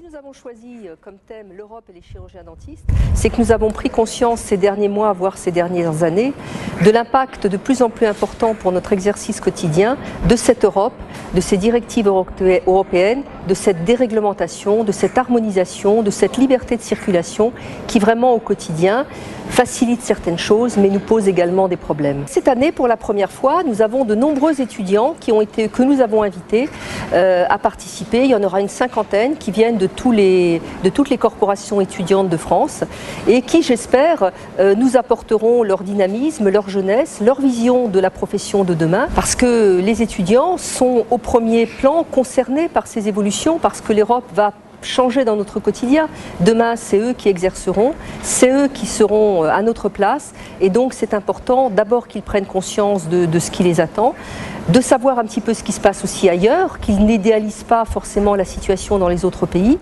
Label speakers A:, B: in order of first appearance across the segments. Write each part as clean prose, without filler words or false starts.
A: Si nous avons choisi comme thème l'Europe et les chirurgiens dentistes, c'est que nous avons pris conscience ces derniers mois, voire ces dernières années, de l'impact de plus en plus important pour notre exercice quotidien de cette Europe, de ces directives européennes, de cette déréglementation, de cette harmonisation, de cette liberté de circulation qui vraiment au quotidien facilite certaines choses mais nous pose également des problèmes. Cette année, pour la première fois, nous avons de nombreux étudiants que nous avons invités à participer. Il y en aura une cinquantaine qui viennent de toutes les corporations étudiantes de France et qui, j'espère, nous apporteront leur dynamisme, leur jeunesse, leur vision de la profession de demain, parce que les étudiants sont au premier plan concernés par ces évolutions, parce que l'Europe va changer dans notre quotidien. Demain, c'est eux qui exerceront, c'est eux qui seront à notre place et donc c'est important d'abord qu'ils prennent conscience de ce qui les attend, de savoir un petit peu ce qui se passe aussi ailleurs, qu'ils n'idéalisent pas forcément la situation dans les autres pays.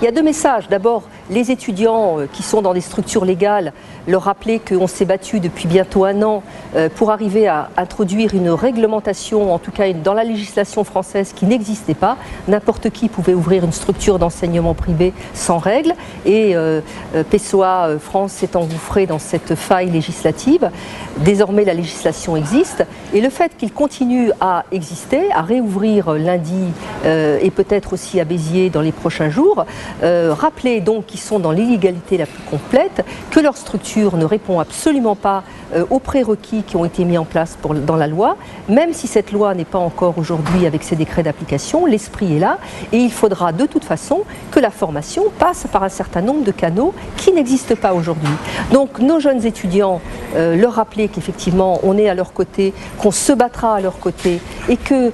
A: Il y a deux messages. D'abord, les étudiants qui sont dans des structures légales, leur rappeler qu'on s'est battu depuis bientôt un an pour arriver à introduire une réglementation, en tout cas dans la législation française qui n'existait pas. N'importe qui pouvait ouvrir une structure d'enseignement privé sans règles et PSOA France s'est engouffré dans cette faille législative. Désormais, la législation existe et le fait qu'il continue à exister, à réouvrir lundi et peut-être aussi à Béziers dans les prochains jours, rappeler donc qu'ils sont dans l'illégalité la plus complète, que leur structure ne répond absolument pas aux prérequis qui ont été mis en place dans la loi, même si cette loi n'est pas encore aujourd'hui avec ses décrets d'application, l'esprit est là et il faudra de toute façon que la formation passe par un certain nombre de canaux qui n'existent pas aujourd'hui. Donc nos jeunes étudiants, leur rappeler qu'effectivement on est à leur côté, qu'on se battra à leur côté et que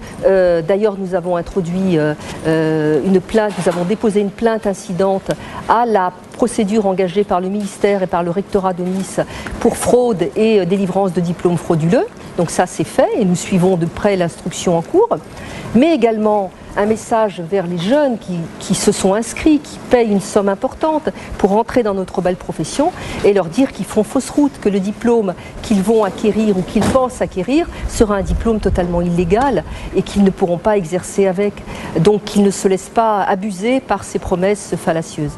A: d'ailleurs nous avons introduit une plainte, nous avons déposé une plainte incidente à la procédure engagée par le ministère et par le rectorat de Nice pour fraude et délivrance de diplômes frauduleux. Donc ça c'est fait et nous suivons de près l'instruction en cours. Mais également un message vers les jeunes qui se sont inscrits, qui payent une somme importante pour entrer dans notre belle profession et leur dire qu'ils font fausse route, que le diplôme qu'ils vont acquérir ou qu'ils pensent acquérir sera un diplôme totalement illégal et qu'ils ne pourront pas exercer avec. Donc qu'ils ne se laissent pas abuser par ces promesses fallacieuses.